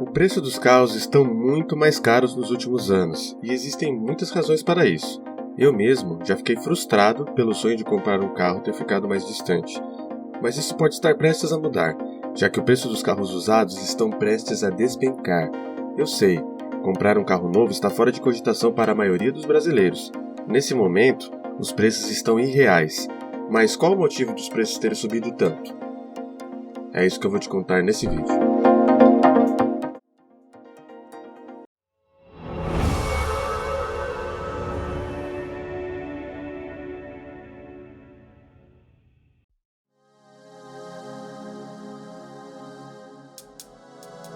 O preço dos carros estão muito mais caros nos últimos anos, e existem muitas razões para isso. Eu mesmo já fiquei frustrado pelo sonho de comprar um carro ter ficado mais distante. Mas isso pode estar prestes a mudar, já que o preço dos carros usados estão prestes a despencar. Eu sei, comprar um carro novo está fora de cogitação para a maioria dos brasileiros. Nesse momento, os preços estão irreais. Mas qual o motivo dos preços terem subido tanto? É isso que eu vou te contar nesse vídeo.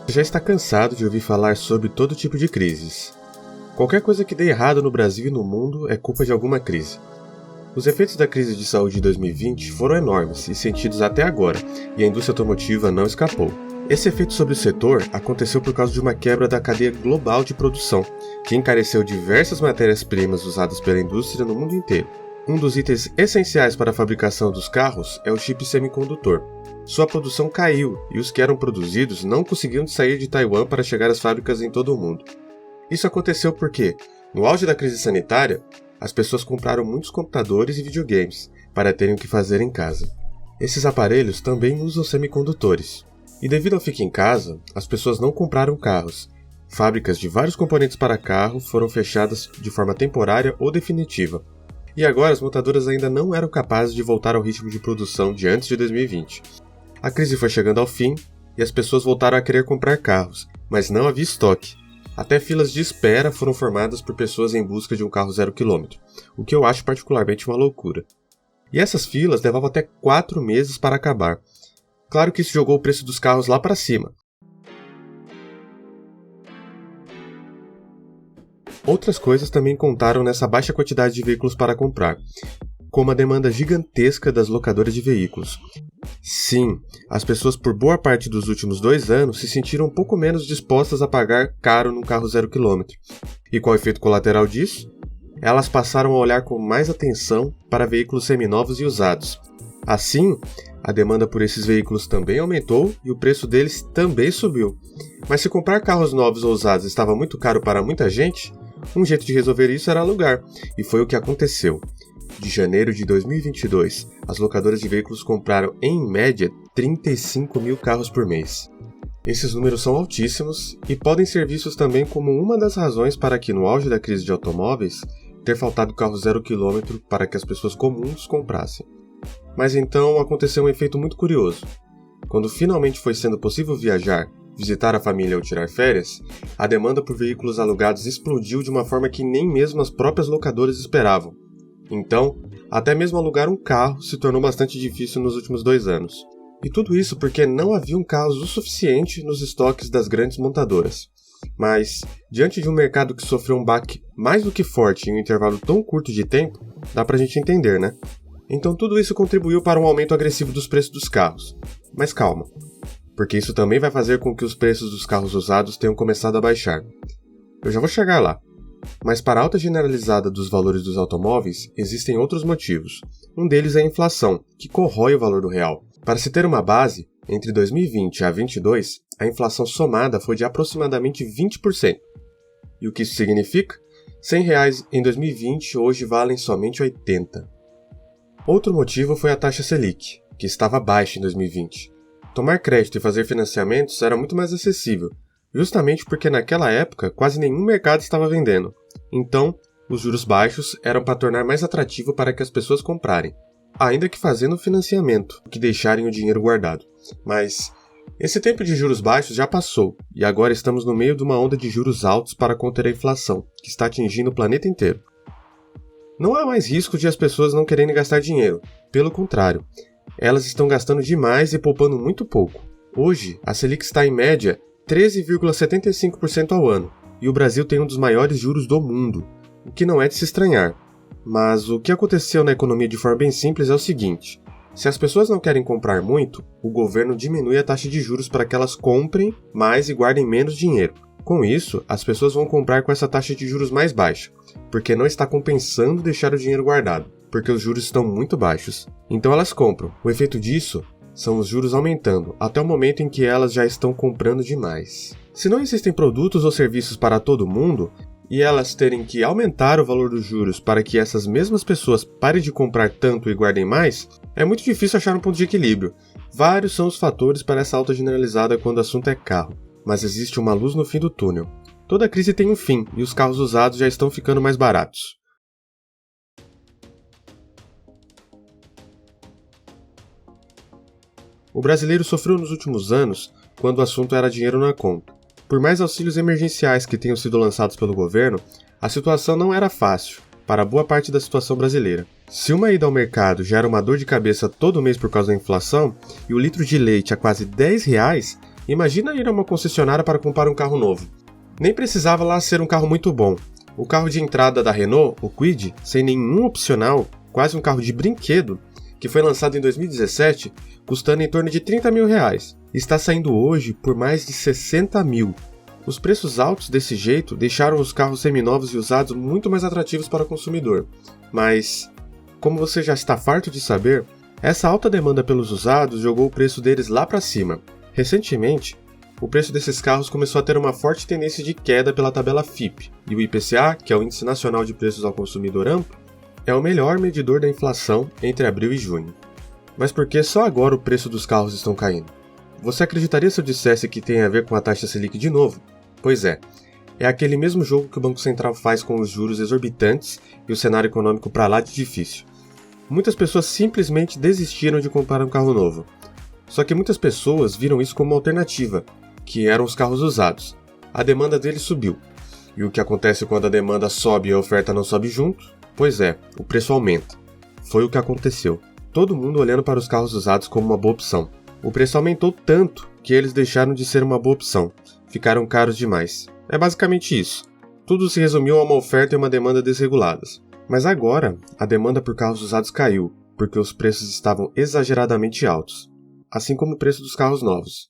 Você já está cansado de ouvir falar sobre todo tipo de crises. Qualquer coisa que dê errado no Brasil e no mundo é culpa de alguma crise. Os efeitos da crise de saúde de 2020 foram enormes e sentidos até agora, e a indústria automotiva não escapou. Esse efeito sobre o setor aconteceu por causa de uma quebra da cadeia global de produção, que encareceu diversas matérias-primas usadas pela indústria no mundo inteiro. Um dos itens essenciais para a fabricação dos carros é o chip semicondutor. Sua produção caiu e os que eram produzidos não conseguiam sair de Taiwan para chegar às fábricas em todo o mundo. Isso aconteceu porque, no auge da crise sanitária, as pessoas compraram muitos computadores e videogames para terem o que fazer em casa. Esses aparelhos também usam semicondutores. E devido ao fique em casa, as pessoas não compraram carros. Fábricas de vários componentes para carro foram fechadas de forma temporária ou definitiva. E agora as montadoras ainda não eram capazes de voltar ao ritmo de produção de antes de 2020. A crise foi chegando ao fim e as pessoas voltaram a querer comprar carros, mas não havia estoque. Até filas de espera foram formadas por pessoas em busca de um carro 0 km, o que eu acho particularmente uma loucura. E essas filas levavam até 4 meses para acabar. Claro que isso jogou o preço dos carros lá para cima. Outras coisas também contaram nessa baixa quantidade de veículos para comprar, como a demanda gigantesca das locadoras de veículos. Sim, as pessoas por boa parte dos últimos 2 anos se sentiram um pouco menos dispostas a pagar caro num carro 0 km. E qual é o efeito colateral disso? Elas passaram a olhar com mais atenção para veículos seminovos e usados. Assim, a demanda por esses veículos também aumentou e o preço deles também subiu. Mas se comprar carros novos ou usados estava muito caro para muita gente, um jeito de resolver isso era alugar, e foi o que aconteceu. De janeiro de 2022, as locadoras de veículos compraram, em média, 35 mil carros por mês. Esses números são altíssimos e podem ser vistos também como uma das razões para que, no auge da crise de automóveis, ter faltado carro 0 km para que as pessoas comuns comprassem. Mas então aconteceu um efeito muito curioso. Quando finalmente foi sendo possível viajar, visitar a família ou tirar férias, a demanda por veículos alugados explodiu de uma forma que nem mesmo as próprias locadoras esperavam. Então, até mesmo alugar um carro se tornou bastante difícil nos últimos 2 anos. E tudo isso porque não haviam carros o suficiente nos estoques das grandes montadoras. Mas, diante de um mercado que sofreu um baque mais do que forte em um intervalo tão curto de tempo, dá pra gente entender, né? Então tudo isso contribuiu para um aumento agressivo dos preços dos carros. Mas calma, porque isso também vai fazer com que os preços dos carros usados tenham começado a baixar. Eu já vou chegar lá. Mas para a alta generalizada dos valores dos automóveis, existem outros motivos. Um deles é a inflação, que corrói o valor do real. Para se ter uma base, entre 2020 a 2022, a inflação somada foi de aproximadamente 20%. E o que isso significa? R$100 em 2020 hoje valem somente 80. Outro motivo foi a taxa Selic, que estava baixa em 2020. Tomar crédito e fazer financiamentos era muito mais acessível, justamente porque naquela época quase nenhum mercado estava vendendo. Então, os juros baixos eram para tornar mais atrativo para que as pessoas comprarem, ainda que fazendo financiamento, que deixarem o dinheiro guardado. Mas esse tempo de juros baixos já passou, e agora estamos no meio de uma onda de juros altos para conter a inflação, que está atingindo o planeta inteiro. Não há mais risco de as pessoas não quererem gastar dinheiro, pelo contrário, elas estão gastando demais e poupando muito pouco. Hoje, a Selic está em média 13,75% ao ano, e o Brasil tem um dos maiores juros do mundo, o que não é de se estranhar. Mas o que aconteceu na economia de forma bem simples é o seguinte: se as pessoas não querem comprar muito, o governo diminui a taxa de juros para que elas comprem mais e guardem menos dinheiro. Com isso, as pessoas vão comprar com essa taxa de juros mais baixa, porque não está compensando deixar o dinheiro guardado, porque os juros estão muito baixos. Então elas compram. O efeito disso são os juros aumentando, até o momento em que elas já estão comprando demais. Se não existem produtos ou serviços para todo mundo, e elas terem que aumentar o valor dos juros para que essas mesmas pessoas parem de comprar tanto e guardem mais, é muito difícil achar um ponto de equilíbrio. Vários são os fatores para essa alta generalizada quando o assunto é carro, mas existe uma luz no fim do túnel. Toda crise tem um fim, e os carros usados já estão ficando mais baratos. O brasileiro sofreu nos últimos anos quando o assunto era dinheiro na conta. Por mais auxílios emergenciais que tenham sido lançados pelo governo, a situação não era fácil para boa parte da situação brasileira. Se uma ida ao mercado já era uma dor de cabeça todo mês por causa da inflação e o litro de leite a quase R$10, imagina ir a uma concessionária para comprar um carro novo. Nem precisava lá ser um carro muito bom. O carro de entrada da Renault, o Kwid, sem nenhum opcional, quase um carro de brinquedo, que foi lançado em 2017, custando em torno de R$30 mil, está saindo hoje por mais de 60 mil. Os preços altos desse jeito deixaram os carros seminovos e usados muito mais atrativos para o consumidor. Mas, como você já está farto de saber, essa alta demanda pelos usados jogou o preço deles lá para cima. Recentemente, o preço desses carros começou a ter uma forte tendência de queda pela tabela FIPE, e o IPCA, que é o Índice Nacional de Preços ao Consumidor Amplo, é o melhor medidor da inflação entre abril e junho. Mas por que só agora o preço dos carros estão caindo? Você acreditaria se eu dissesse que tem a ver com a taxa Selic de novo? Pois é aquele mesmo jogo que o Banco Central faz com os juros exorbitantes e o cenário econômico pra lá de difícil. Muitas pessoas simplesmente desistiram de comprar um carro novo. Só que muitas pessoas viram isso como uma alternativa, que eram os carros usados. A demanda deles subiu. E o que acontece quando a demanda sobe e a oferta não sobe junto? Pois é, o preço aumenta. Foi o que aconteceu. Todo mundo olhando para os carros usados como uma boa opção. O preço aumentou tanto que eles deixaram de ser uma boa opção. Ficaram caros demais. É basicamente isso. Tudo se resumiu a uma oferta e uma demanda desreguladas. Mas agora, a demanda por carros usados caiu, porque os preços estavam exageradamente altos. Assim como o preço dos carros novos.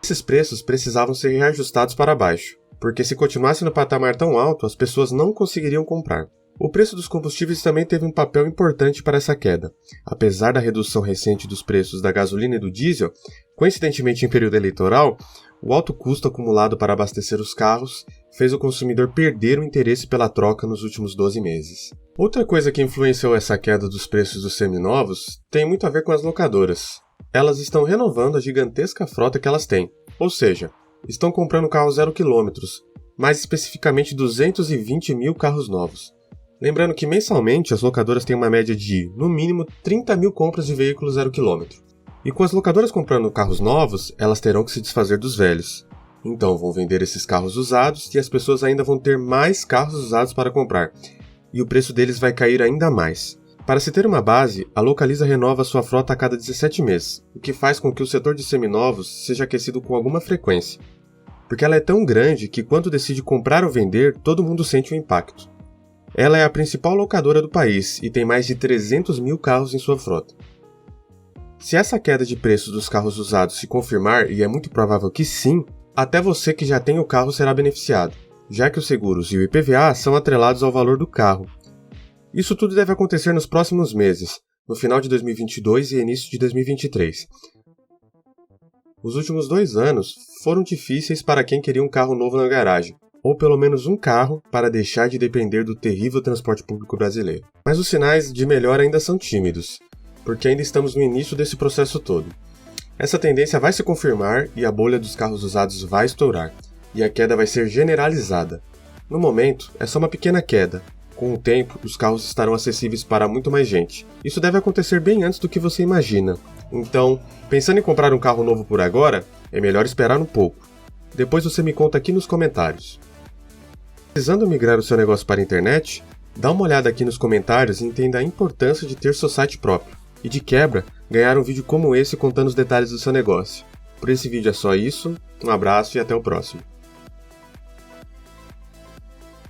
Esses preços precisavam ser reajustados para baixo, porque se continuasse no patamar tão alto, as pessoas não conseguiriam comprar. O preço dos combustíveis também teve um papel importante para essa queda. Apesar da redução recente dos preços da gasolina e do diesel, coincidentemente em período eleitoral, o alto custo acumulado para abastecer os carros fez o consumidor perder o interesse pela troca nos últimos 12 meses. Outra coisa que influenciou essa queda dos preços dos seminovos tem muito a ver com as locadoras. Elas estão renovando a gigantesca frota que elas têm, ou seja, estão comprando carros 0 km, mais especificamente 220 mil carros novos. Lembrando que mensalmente as locadoras têm uma média de, no mínimo, 30 mil compras de veículos 0 km. E com as locadoras comprando carros novos, elas terão que se desfazer dos velhos. Então vão vender esses carros usados e as pessoas ainda vão ter mais carros usados para comprar. E o preço deles vai cair ainda mais. Para se ter uma base, a Localiza renova sua frota a cada 17 meses, o que faz com que o setor de seminovos seja aquecido com alguma frequência. Porque ela é tão grande que quando decide comprar ou vender, todo mundo sente o impacto. Ela é a principal locadora do país e tem mais de 300 mil carros em sua frota. Se essa queda de preços dos carros usados se confirmar, e é muito provável que sim, até você que já tem o carro será beneficiado, já que os seguros e o IPVA são atrelados ao valor do carro. Isso tudo deve acontecer nos próximos meses, no final de 2022 e início de 2023. Os últimos 2 anos foram difíceis para quem queria um carro novo na garagem, ou pelo menos um carro para deixar de depender do terrível transporte público brasileiro. Mas os sinais de melhora ainda são tímidos, porque ainda estamos no início desse processo todo. Essa tendência vai se confirmar e a bolha dos carros usados vai estourar, e a queda vai ser generalizada. No momento, é só uma pequena queda. Com o tempo, os carros estarão acessíveis para muito mais gente. Isso deve acontecer bem antes do que você imagina. Então, pensando em comprar um carro novo por agora, é melhor esperar um pouco. Depois você me conta aqui nos comentários. Precisando migrar o seu negócio para a internet? Dá uma olhada aqui nos comentários e entenda a importância de ter seu site próprio. E de quebra, ganhar um vídeo como esse contando os detalhes do seu negócio. Por esse vídeo é só isso, um abraço e até o próximo.